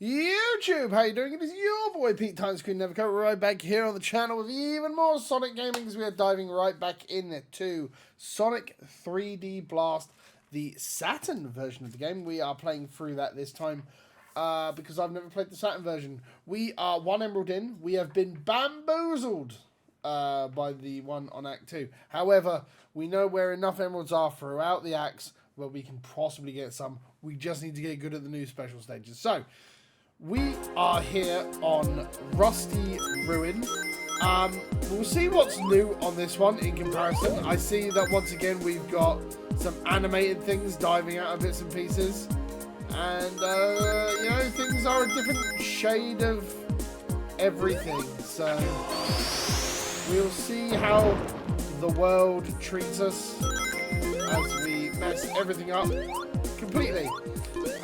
YouTube, how you doing? It is your boy Pete Timescreen Neverco right back here on the channel with even more Sonic Gaming as we are diving right back into Sonic 3D Blast, the Saturn version of the game. We are playing through that this time because I've never played the Saturn version. We are 1 emerald in. We have been bamboozled by the one on Act 2. However, we know where enough emeralds are throughout the acts where we can possibly get some. We just need to get good at the new special stages. So, we are here on Rusty Ruin. We'll see what's new on this one in comparison. I see that once again we've got some animated things diving out of bits and pieces. And, you know, things are a different shade of everything. So, we'll see how the world treats us as we mess everything up completely.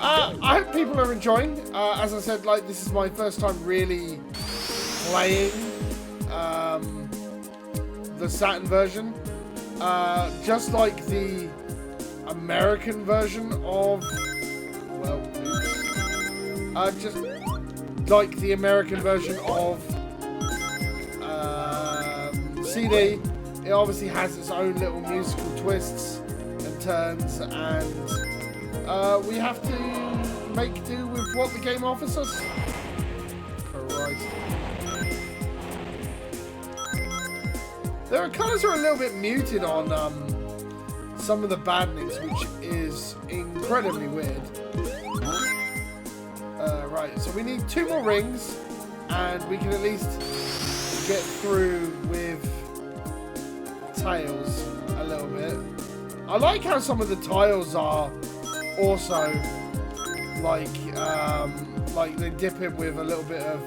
I hope people are enjoying. As I said, like, this is my first time really playing the Saturn version. Just like the American version of, well, just like the American version of CD. It obviously has its own little musical twists and turns, and we have to make do with what the game offers us. Christ. Their colours are a little bit muted on some of the badness, which is incredibly weird. Right, so we need 2 more rings, and we can at least get through with tails a little bit. I like how some of the tiles are also like they dip in with a little bit of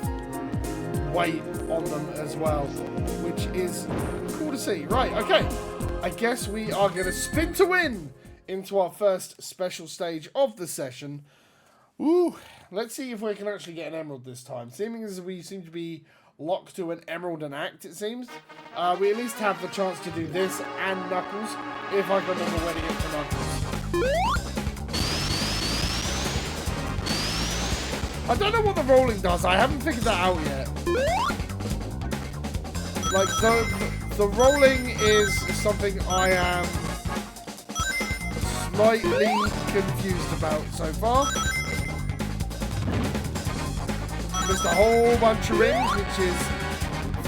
weight on them as well, which is cool to see. Right, okay, I guess we are going to spin to win into our first special stage of the session. Ooh, let's see if we can actually get an emerald this time. Seeming as we seem to be locked to an emerald and act, it seems. We at least have the chance to do this and Knuckles, if I can remember where to get to Knuckles. I don't know what the rolling does. I haven't figured that out yet. Like, the rolling is something I am slightly confused about so far. Missed a whole bunch of rings, which is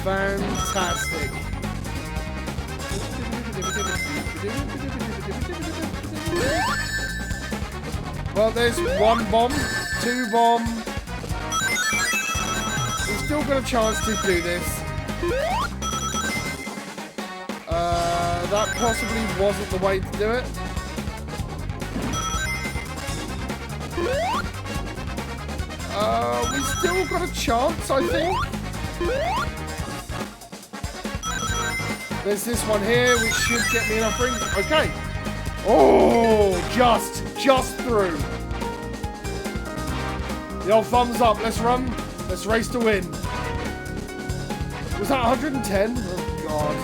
fantastic. Well, there's 1 bomb, 2 bomb. We've still got a chance to do this. That possibly wasn't the way to do it. We still got a chance, I think. There's this one here, which should get me enough rings. Okay. Oh, just through. The old thumbs up. Let's run. Let's race to win. Was that 110? Oh, God.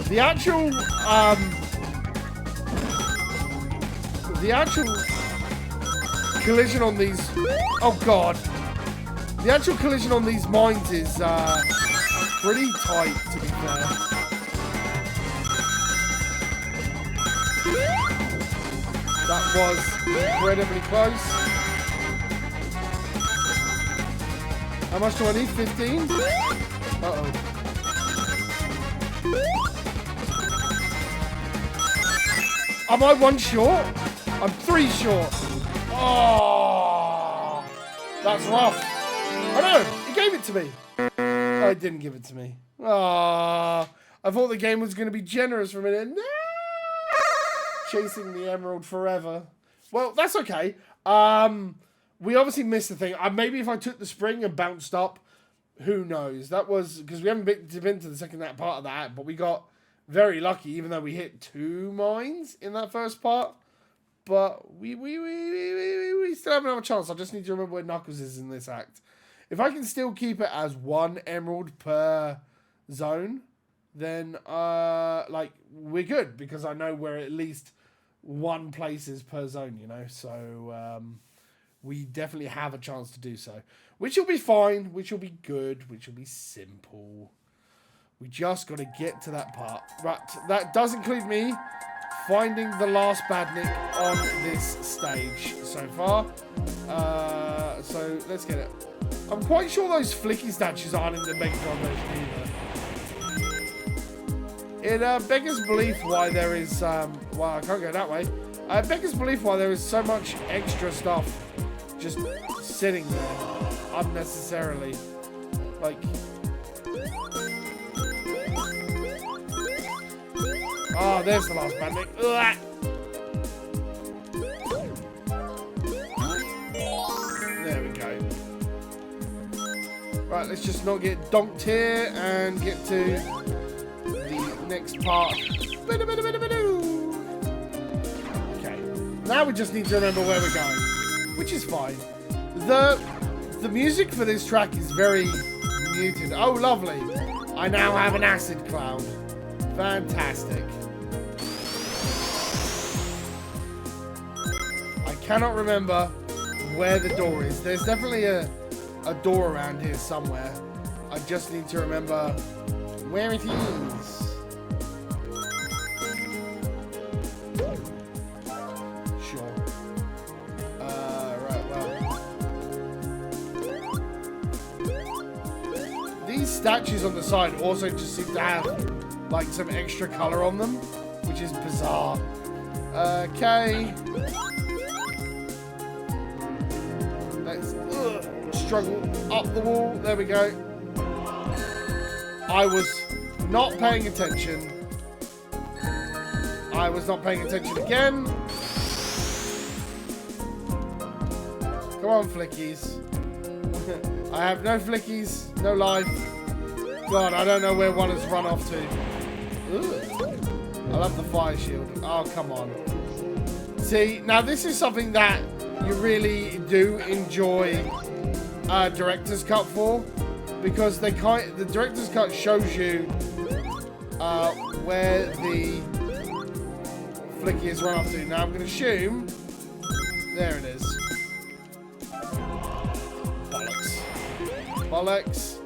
The actual collision on these, oh God, the actual collision on these mines is pretty tight, to be fair. That was incredibly close. How much do I need? 15? Uh-oh. Am I 1 short? I'm 3 short. Oh, that's rough. Oh no, he gave it to me. Oh, he didn't give it to me. Oh, I thought the game was going to be generous for a minute. No! Chasing the emerald forever. Well, that's okay. We obviously missed the thing. Maybe if I took the spring and bounced up, who knows? That was because we haven't been to the second part of that, but we got very lucky, even though we hit 2 mines in that first part. But we still have another chance. I just need to remember where Knuckles is in this act. If I can still keep it as 1 emerald per zone, then like we're good, because I know where at least 1 places per zone, you know. So we definitely have a chance to do so. Which will be fine, which will be good, which will be simple. We just got to get to that part. Right, that does include me finding the last badnik on this stage so far. So let's get it. I'm quite sure those Flicky statues aren't in the Megatron version either. It beggars belief why there is, well, I can't go that way. It beggars belief why there is so much extra stuff just sitting there unnecessarily. Like, oh, there's the last badnik. Ugh. There we go. Right, let's just not get donked here and get to the next part. Okay, now we just need to remember where we're going, which is fine. The music for this track is very muted. Oh, lovely. I now have an acid cloud. Fantastic. I cannot remember where the door is. There's definitely a door around here somewhere. I just need to remember where it is. Sure. Right, well. These statues on the side also just seem to have like some extra color on them, which is bizarre. Okay. Let's struggle up the wall. There we go. I was not paying attention. I was not paying attention again. Come on, Flickies. I have no Flickies, no life. God, I don't know where one has run off to. Ugh. I love the fire shield. Oh, come on. See, now this is something that you really do enjoy director's cut for, because the director's cut shows you where the Flicky has run off to. Now I'm going to assume there it is. Bollocks. Bollocks.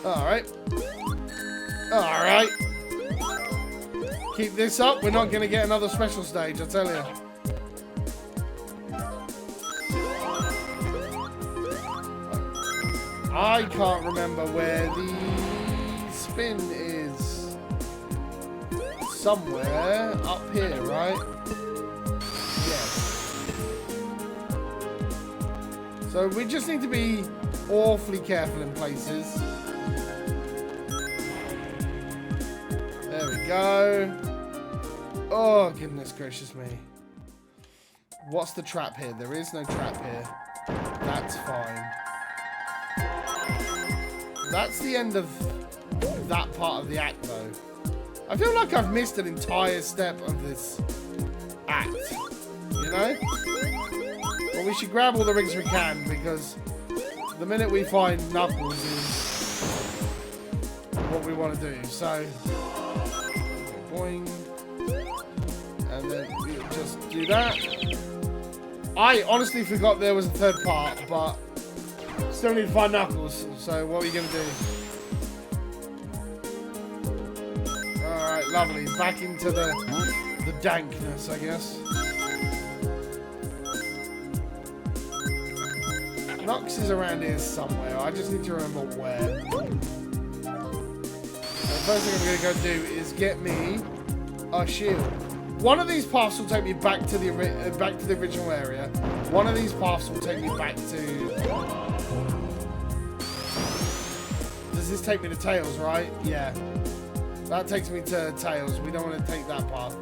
Alright. Alright. Keep this up. We're not going to get another special stage, I tell you. I can't remember where the spin is. Somewhere up here, right? Yes. So we just need to be awfully careful in places. There we go. Oh, goodness gracious me. What's the trap here? There is no trap here. That's fine. That's the end of that part of the act, though. I feel like I've missed an entire step of this act. You know? Well, we should grab all the rings we can, because the minute we find Knuckles is what we want to do. So, boing. And then we just do that. I honestly forgot there was a third part, but still need to find Knuckles. So what are you going to do? Alright, lovely. Back into the dankness, I guess. Knux is around here somewhere. I just need to remember where. The first thing I'm going to go do is get me a shield. One of these paths will take me back to the original area. One of these paths will take me back to... Does this take me to Tails, right? Yeah. That takes me to Tails. We don't want to take that path.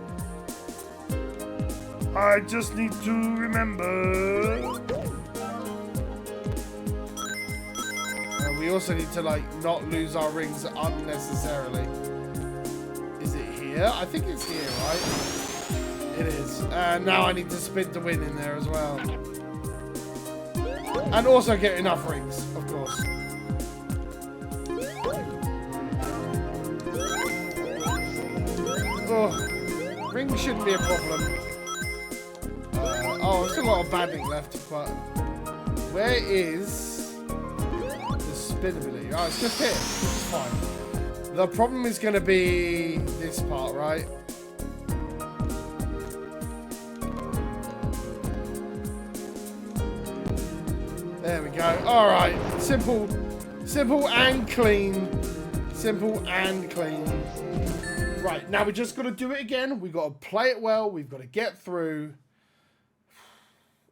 I just need to remember. We also need to, like, not lose our rings unnecessarily. Is it here? I think it's here, right? It is. And now I need to spin to win in there as well. And also get enough rings, of course. Oh, rings shouldn't be a problem. Oh, I've still got a banding left, but where is the spin ability? Oh, it's just here. It's fine. The problem is going to be this part, right? There we go. All right. Simple and clean. Simple and clean. Right, now we just got to do it again. We've got to play it well. We've got to get through.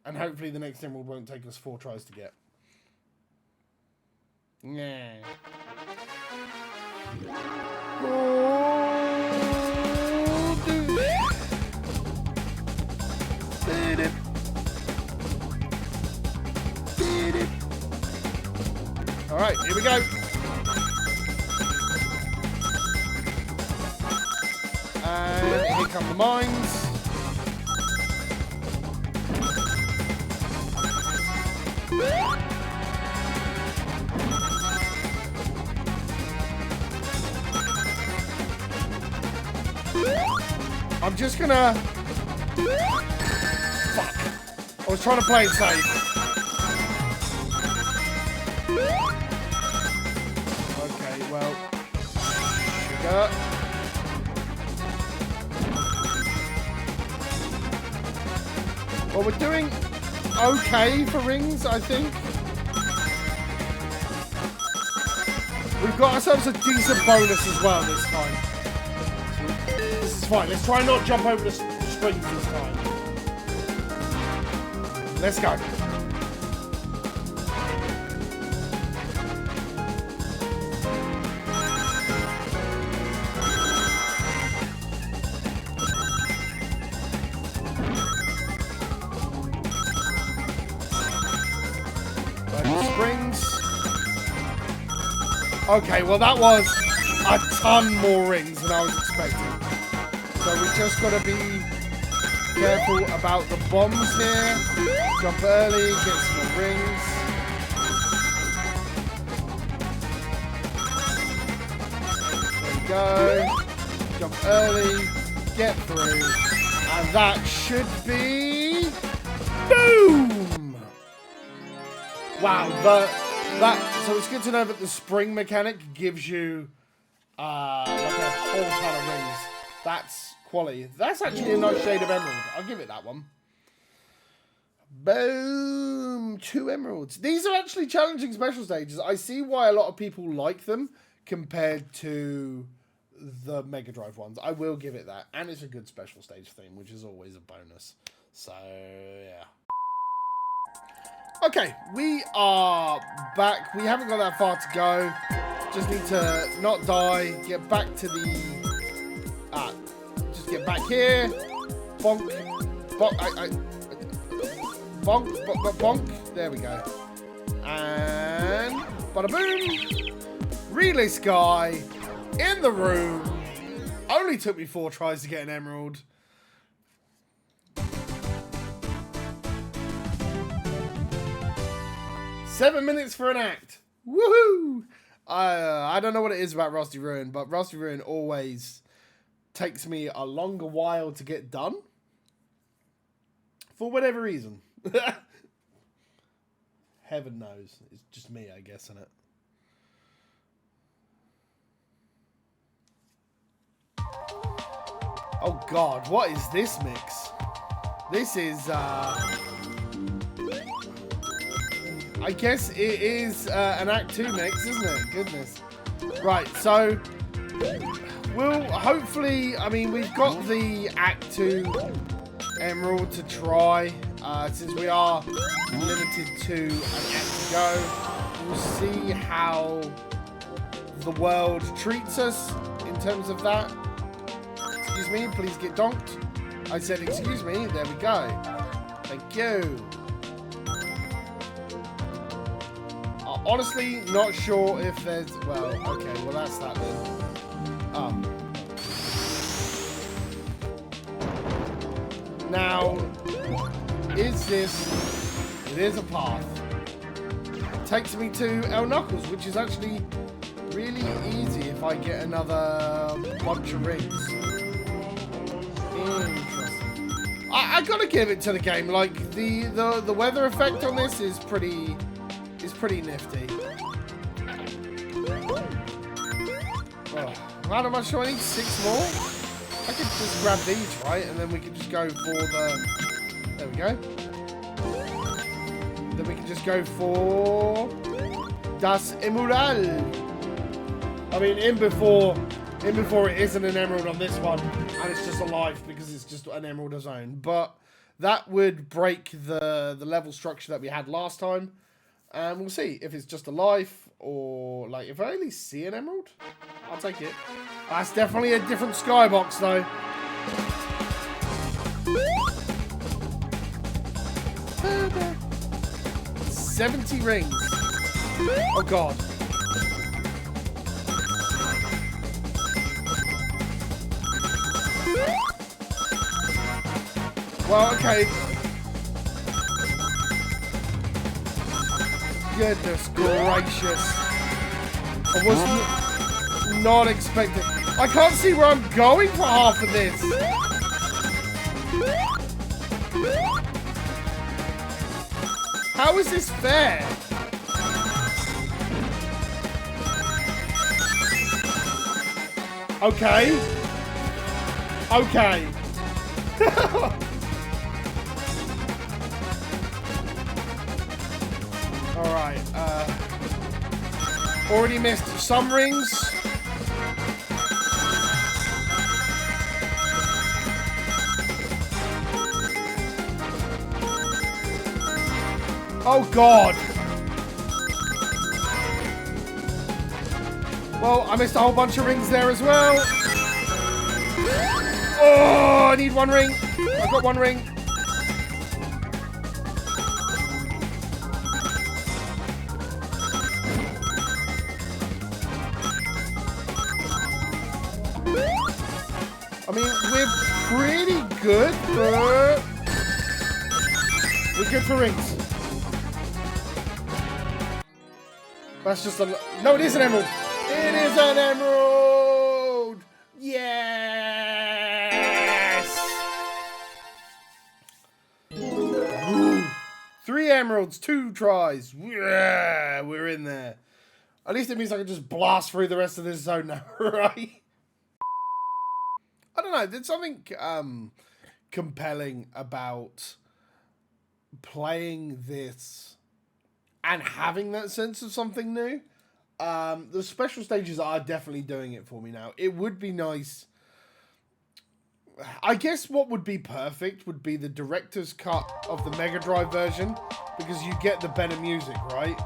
And hopefully the next emerald won't take us 4 tries to get. Nah. Alright, here we go. And here come the mines. I'm just gonna... Fuck. I was trying to play it safe. Okay, well... Sugar. Well, we're doing okay for rings, I think. We've got ourselves a decent bonus as well this time. This is fine. Let's try and not jump over the springs this time. Let's go. Springs. Okay, well that was a ton more rings than I was expecting. So we just got to be careful about the bombs here. Jump early, get some more rings. There we go. Jump early, get through. And that should be... Boom! Wow, so it's good to know that the spring mechanic gives you like a whole ton of rings. That's quality. That's actually a nice shade of emerald. I'll give it that one. Boom! 2 emeralds. These are actually challenging special stages. I see why a lot of people like them compared to the Mega Drive ones. I will give it that. And it's a good special stage theme, which is always a bonus. So, yeah. Okay, we are back. We haven't got that far to go. Just need to not die. Get back to the... just get back here. Bonk. Bonk. Bonk. Bonk. Bonk. There we go. And... Bada boom. Relay Sky. In the room. Only took me 4 tries to get an emerald. Seven minutes for an act. Woohoo! I don't know what it is about Rusty Ruin, but Rusty Ruin always takes me a longer while to get done. For whatever reason. Heaven knows. It's just me, I guess, isn't it? Oh God, what is this mix? This is, I guess it is an Act 2 mix, isn't it? Goodness. Right, so we'll hopefully, I mean, we've got the Act 2 emerald to try. Since we are limited to an act to go, we'll see how the world treats us in terms of that. Excuse me, please get donked. I said excuse me, there we go. Thank you. Honestly, not sure if there's... Well, okay, well that's that then. Oh. Now, is this... It is a path. It takes me to El Knuckles, which is actually really easy if I get another bunch of rings. Interesting. I gotta give it to the game. Like the weather effect on this is pretty nifty. Oh, how much do I need? 6 more? I could just grab these, right? And then we could just go for the... There we go. Then we can just go for... Das Emerald. I mean, in before it isn't an emerald on this one. And it's just a life because it's just an emerald zone. But that would break the level structure that we had last time. And we'll see if it's just a life or like if I only see an emerald, I'll take it. That's definitely a different skybox though. $70 rings. Oh god. Well, okay. Goodness gracious. I was not expecting. I can't see where I'm going for half of this. How is this fair? Okay. Okay. Alright, already missed some rings. Oh god. Well, I missed a whole bunch of rings there as well. Oh, I need 1 ring. I've got 1 ring. I mean, we're pretty good for... We're good for rings. That's just a... No, it is an emerald. It is an emerald. Yes. Ooh. 3 emeralds, 2 tries. Yeah, we're in there. At least it means I can just blast through the rest of this zone now, right? I don't know. There's something compelling about playing this and having that sense of something new. The special stages are definitely doing it for me now. It would be nice. I guess what would be perfect would be the director's cut of the Mega Drive version, because you get the better music, right?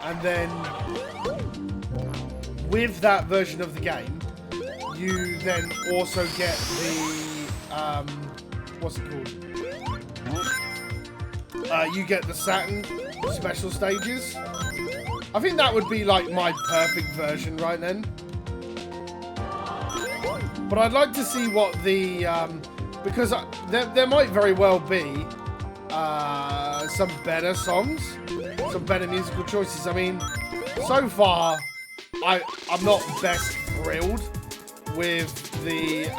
And then with that version of the game, you then also get the, what's it called? You get the Saturn special stages. I think that would be like my perfect version right then. But I'd like to see what the, because there might very well be some better songs, some better musical choices. I mean, so far, I'm not best thrilled with the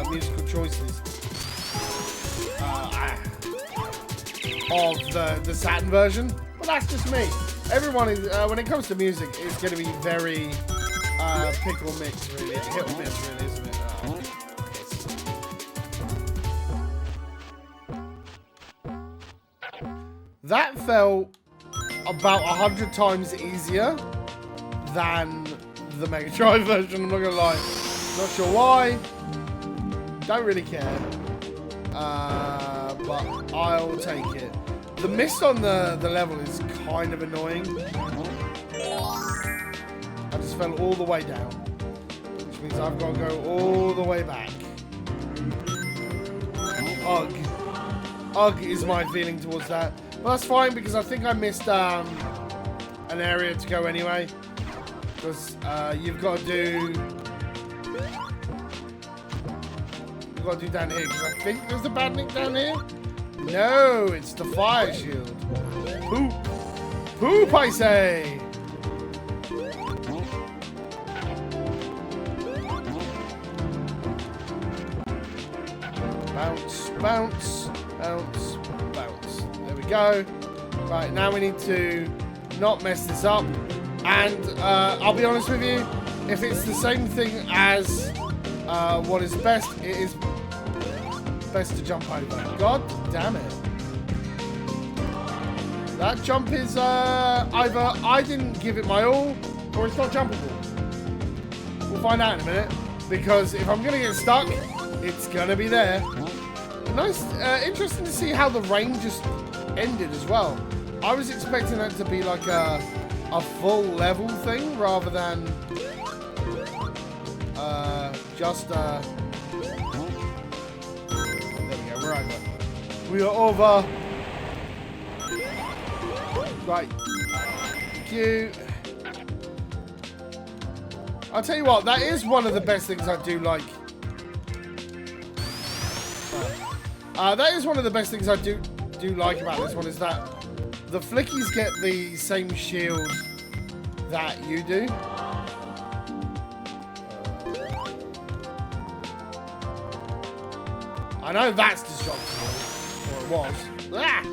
musical choices of the Saturn version, but that's just me. Everyone is, when it comes to music, it's going to be very pick or mix, really, hit or miss, really, isn't it? That felt about 100 times easier than the Mega Drive version, I'm not gonna lie. Not sure why. Don't really care. But I'll take it. The mist on the level is kind of annoying. I just fell all the way down. Which means I've got to go all the way back. Ugh. Ugh is my feeling towards that. But that's fine because I think I missed an area to go anyway. Because you've got to do... You've got to do down here. Because I think there's the badnik down here. No, it's the fire shield. Poop. Poop, I say. Bounce. bounce, bounce, bounce. There we go. Right, now we need to not mess this up. And I'll be honest with you, if it's the same thing as what is best, it is best to jump over. God damn it. That jump is either I didn't give it my all, or it's not jumpable. We'll find out in a minute, because if I'm going to get stuck, it's going to be there. Nice, interesting to see how the rain just ended as well. I was expecting that to be like a full level thing, rather than just there we go, we're over. We are over. Right. Thank you. I'll tell you what, that is one of the best things I do like. That is one of the best things I do like about this one, is that the Flickies get the same shield that you do. I know that's destructible, or it was. Ah!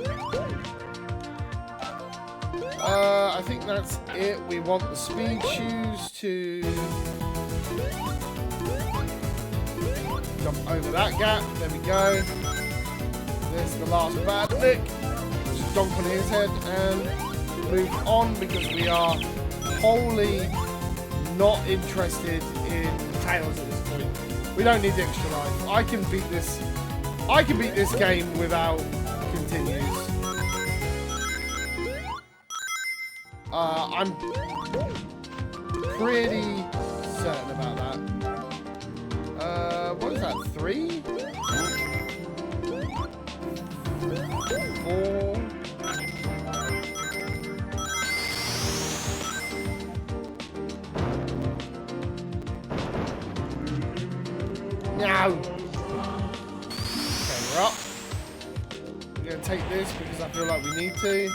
I think that's it. We want the speed shoes to jump over that gap. There we go. There's the last bad lick. Just dunk on his head and move on, because we are wholly not interested in tails at this point. We don't need the extra life. I can beat this game without continues. I'm pretty certain about that. What is that? 3? 4? No! Okay, we're up. We're going to take this because I feel like we need to.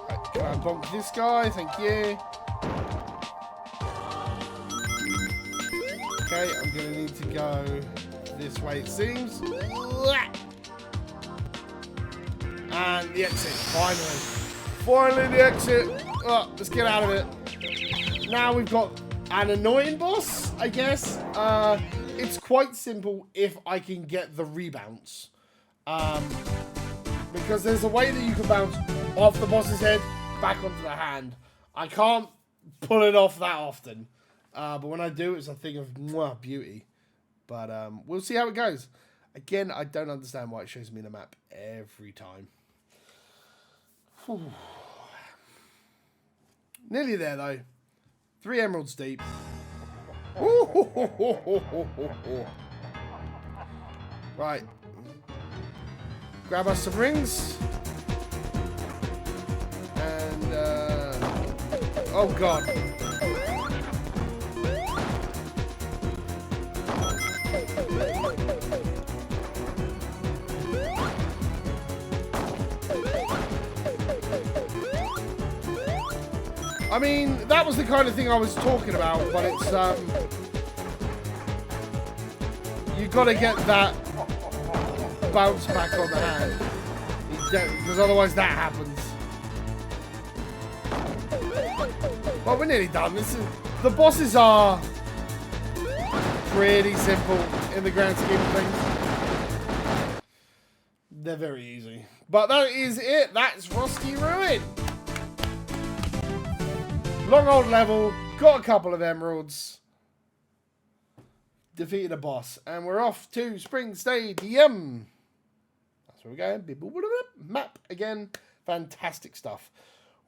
Right, can I bonk this guy? Thank you. Okay, I'm going to need to go this way, it seems. And the exit, finally. Finally, the exit. Oh, let's get out of it. Now we've got an annoying boss, I guess. It's quite simple if I can get the rebounce. Because there's a way that you can bounce off the boss's head, back onto the hand. I can't pull it off that often. But when I do, it's a thing of mwah, beauty. But we'll see how it goes. Again, I don't understand why it shows me the map every time. Whew. Nearly there, though. 3 emeralds deep. Right. Grab us some rings. And, oh, God. I mean, that was the kind of thing I was talking about, but it's, you gotta get that bounce back on the hand, because otherwise that happens. Well, we're nearly done. The bosses are pretty simple in the grand scheme of things. They're very easy. But that is it. That's Rusty Ruin. Long old level, got a couple of emeralds, defeated a boss, and we're off to Spring Stadium. That's where we're going. Map again. Fantastic stuff.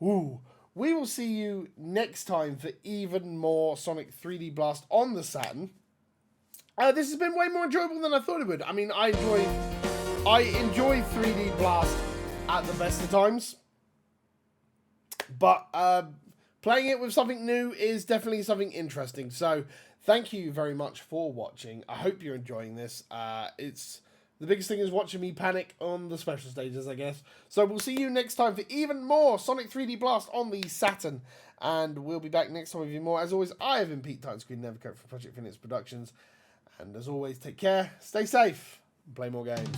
Ooh. We will see you next time for even more Sonic 3D Blast on the Saturn. This has been way more enjoyable than I thought it would. I mean, I enjoy 3D Blast at the best of times, but playing it with something new is definitely something interesting. So thank you very much for watching. I hope you're enjoying this. It's The biggest thing is watching me panic on the special stages, I guess. So we'll see you next time for even more Sonic 3D Blast on the Saturn. And we'll be back next time with you more. As always, I have been Pete Timescreen Nevercoat from Project Phoenix Productions. And as always, take care, stay safe, and play more games.